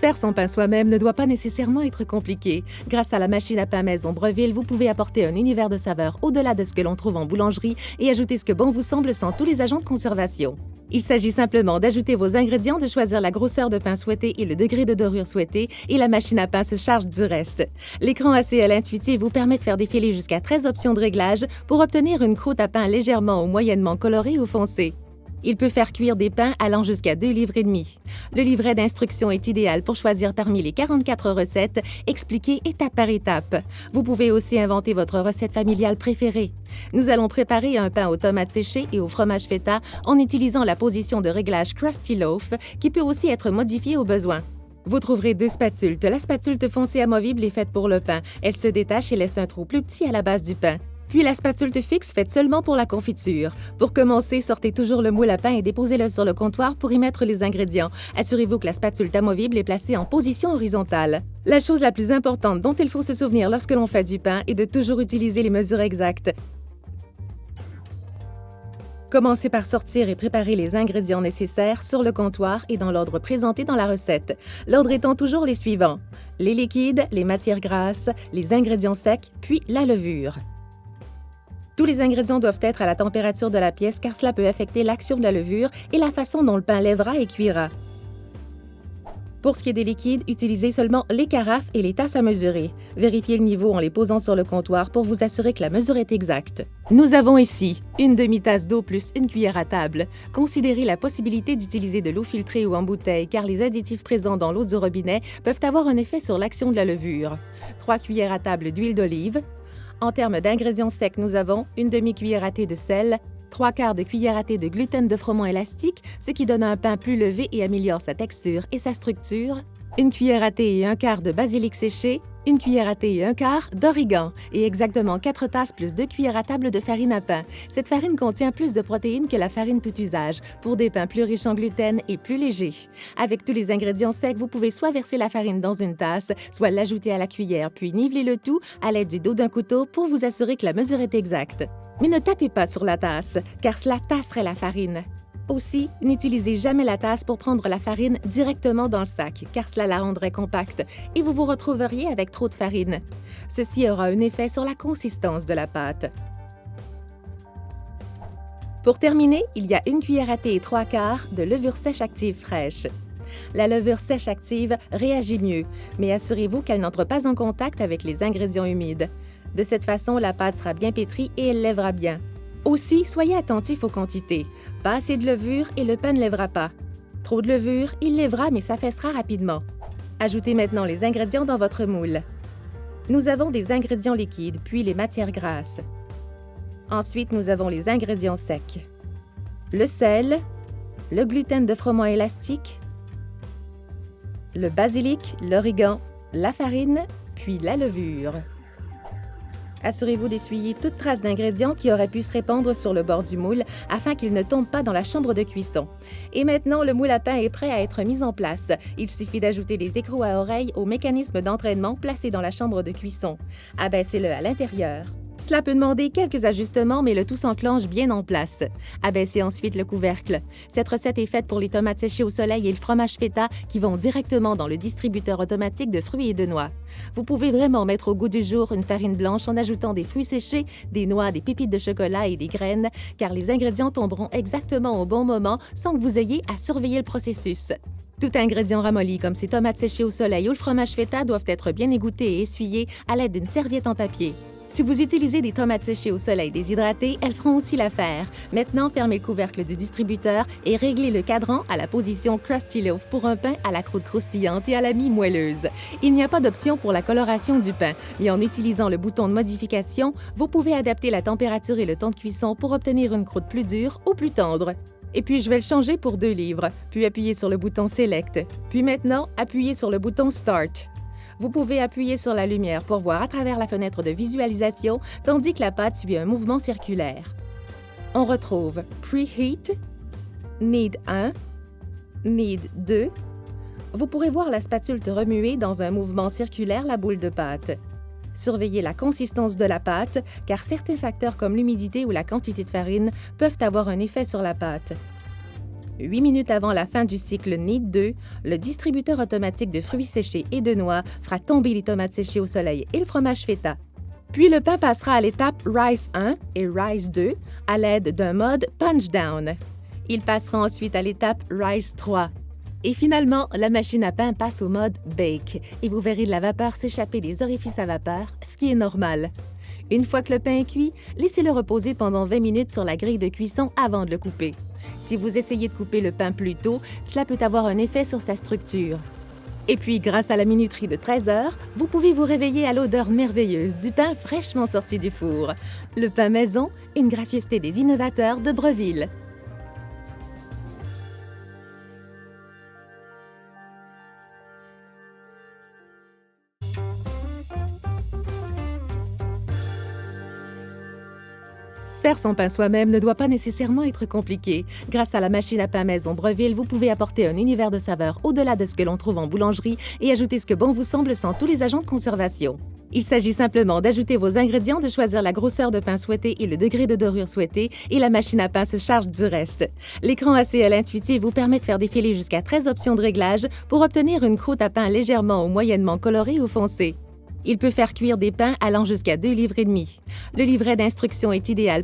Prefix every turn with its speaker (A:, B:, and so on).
A: Faire son pain soi-même ne doit pas nécessairement être compliqué. Grâce à la machine à pain maison Breville, vous pouvez apporter un univers de saveurs au-delà de ce que l'on trouve en boulangerie et ajouter ce que bon vous semble sans tous les agents de conservation. Il s'agit simplement d'ajouter vos ingrédients, de choisir la grosseur de pain souhaitée et le degré de dorure souhaité, et la machine à pain se charge du reste. L'écran ACL intuitif vous permet de faire défiler jusqu'à 13 options de réglage pour obtenir une croûte à pain légèrement ou moyennement colorée ou foncée. Il peut faire cuire des pains allant jusqu'à 2,5 livres. Le livret d'instructions est idéal pour choisir parmi les 44 recettes expliquées étape par étape. Vous pouvez aussi inventer votre recette familiale préférée. Nous allons préparer un pain aux tomates séchées et au fromage feta en utilisant la position de réglage Krusty Loaf qui peut aussi être modifiée au besoin. Vous trouverez 2 spatules. La spatule foncée amovible est faite pour le pain. Elle se détache et laisse un trou plus petit à la base du pain. Puis la spatule fixe faite seulement pour la confiture. Pour commencer, sortez toujours le moule à pain et déposez-le sur le comptoir pour y mettre les ingrédients. Assurez-vous que la spatule amovible est placée en position horizontale. La chose la plus importante dont il faut se souvenir lorsque l'on fait du pain est de toujours utiliser les mesures exactes. Commencez par sortir et préparer les ingrédients nécessaires sur le comptoir et dans l'ordre présenté dans la recette. L'ordre étant toujours les suivants: les liquides, les matières grasses, les ingrédients secs, puis la levure. Tous les ingrédients doivent être à la température de la pièce car cela peut affecter l'action de la levure et la façon dont le pain lèvera et cuira. Pour ce qui est des liquides, utilisez seulement les carafes et les tasses à mesurer. Vérifiez le niveau en les posant sur le comptoir pour vous assurer que la mesure est exacte. Nous avons ici une demi-tasse d'eau plus une cuillère à table. Considérez la possibilité d'utiliser de l'eau filtrée ou en bouteille car les additifs présents dans l'eau du robinet peuvent avoir un effet sur l'action de la levure. 3 cuillères à table d'huile d'olive. En termes d'ingrédients secs, nous avons une demi-cuillère à thé de sel, 3/4 de cuillère à thé de gluten de froment élastique, ce qui donne un pain plus levé et améliore sa texture et sa structure, une cuillère à thé et 1/4 de basilic séché, une cuillère à thé et 1/4 d'origan et exactement 4 tasses plus 2 cuillères à table de farine à pain. Cette farine contient plus de protéines que la farine tout usage pour des pains plus riches en gluten et plus légers. Avec tous les ingrédients secs, vous pouvez soit verser la farine dans une tasse, soit l'ajouter à la cuillère puis niveler le tout à l'aide du dos d'un couteau pour vous assurer que la mesure est exacte. Mais ne tapez pas sur la tasse, car cela tasserait la farine. Aussi, n'utilisez jamais la tasse pour prendre la farine directement dans le sac, car cela la rendrait compacte et vous vous retrouveriez avec trop de farine. Ceci aura un effet sur la consistance de la pâte. Pour terminer, il y a une cuillère à thé et 3/4 de levure sèche active fraîche. La levure sèche active réagit mieux, mais assurez-vous qu'elle n'entre pas en contact avec les ingrédients humides. De cette façon, la pâte sera bien pétrie et elle lèvera bien. Aussi, soyez attentif aux quantités. Pas assez de levure et le pain ne lèvera pas. Trop de levure, il lèvera mais s'affaissera rapidement. Ajoutez maintenant les ingrédients dans votre moule. Nous avons des ingrédients liquides, puis les matières grasses. Ensuite, nous avons les ingrédients secs. Le sel, le gluten de froment élastique, le basilic, l'origan, la farine, puis la levure. Assurez-vous d'essuyer toute trace d'ingrédients qui auraient pu se répandre sur le bord du moule afin qu'ils ne tombent pas dans la chambre de cuisson. Et maintenant, le moule à pain est prêt à être mis en place. Il suffit d'ajouter les écrous à oreilles au mécanisme d'entraînement placé dans la chambre de cuisson. Abaissez-le à l'intérieur. Cela peut demander quelques ajustements, mais le tout s'enclenche bien en place. Abaissez ensuite le couvercle. Cette recette est faite pour les tomates séchées au soleil et le fromage feta qui vont directement dans le distributeur automatique de fruits et de noix. Vous pouvez vraiment mettre au goût du jour une farine blanche en ajoutant des fruits séchés, des noix, des pépites de chocolat et des graines, car les ingrédients tomberont exactement au bon moment sans que vous ayez à surveiller le processus. Tout ingrédient ramolli comme ces tomates séchées au soleil ou le fromage feta doivent être bien égouttés et essuyés à l'aide d'une serviette en papier. Si vous utilisez des tomates séchées au soleil déshydratées, elles feront aussi l'affaire. Maintenant, fermez le couvercle du distributeur et réglez le cadran à la position Krusty Loaf pour un pain à la croûte croustillante et à la mie moelleuse. Il n'y a pas d'option pour la coloration du pain, mais en utilisant le bouton de modification, vous pouvez adapter la température et le temps de cuisson pour obtenir une croûte plus dure ou plus tendre. Et puis, je vais le changer pour 2 livres, puis appuyer sur le bouton Select. Puis maintenant, appuyez sur le bouton Start. Vous pouvez appuyer sur la lumière pour voir à travers la fenêtre de visualisation, tandis que la pâte suit un mouvement circulaire. On retrouve Preheat, Knead 1, Knead 2. Vous pourrez voir la spatule remuer dans un mouvement circulaire la boule de pâte. Surveillez la consistance de la pâte, car certains facteurs comme l'humidité ou la quantité de farine peuvent avoir un effet sur la pâte. 8 minutes avant la fin du cycle Knead 2, le distributeur automatique de fruits séchés et de noix fera tomber les tomates séchées au soleil et le fromage feta. Puis le pain passera à l'étape Rise 1 et Rise 2 à l'aide d'un mode Punch Down. Il passera ensuite à l'étape Rise 3. Et finalement, la machine à pain passe au mode Bake et vous verrez de la vapeur s'échapper des orifices à vapeur, ce qui est normal. Une fois que le pain est cuit, laissez-le reposer pendant 20 minutes sur la grille de cuisson avant de le couper. Si vous essayez de couper le pain plus tôt, cela peut avoir un effet sur sa structure. Et puis, grâce à la minuterie de 13 heures, vous pouvez vous réveiller à l'odeur merveilleuse du pain fraîchement sorti du four. Le pain maison, une gracieuseté des innovateurs de Breville. Faire son pain soi-même ne doit pas nécessairement être compliqué. Grâce à la machine à pain maison Breville, vous pouvez apporter un univers de saveurs au-delà de ce que l'on trouve en boulangerie et ajouter ce que bon vous semble sans tous les agents de conservation. Il s'agit simplement d'ajouter vos ingrédients, de choisir la grosseur de pain souhaitée et le degré de dorure souhaité, et la machine à pain se charge du reste. L'écran ACL intuitif vous permet de faire défiler jusqu'à 13 options de réglage pour obtenir une croûte à pain légèrement ou moyennement colorée ou foncée. Il peut faire cuire des pains allant jusqu'à 2,5 livres. Le livret d'instructions est idéal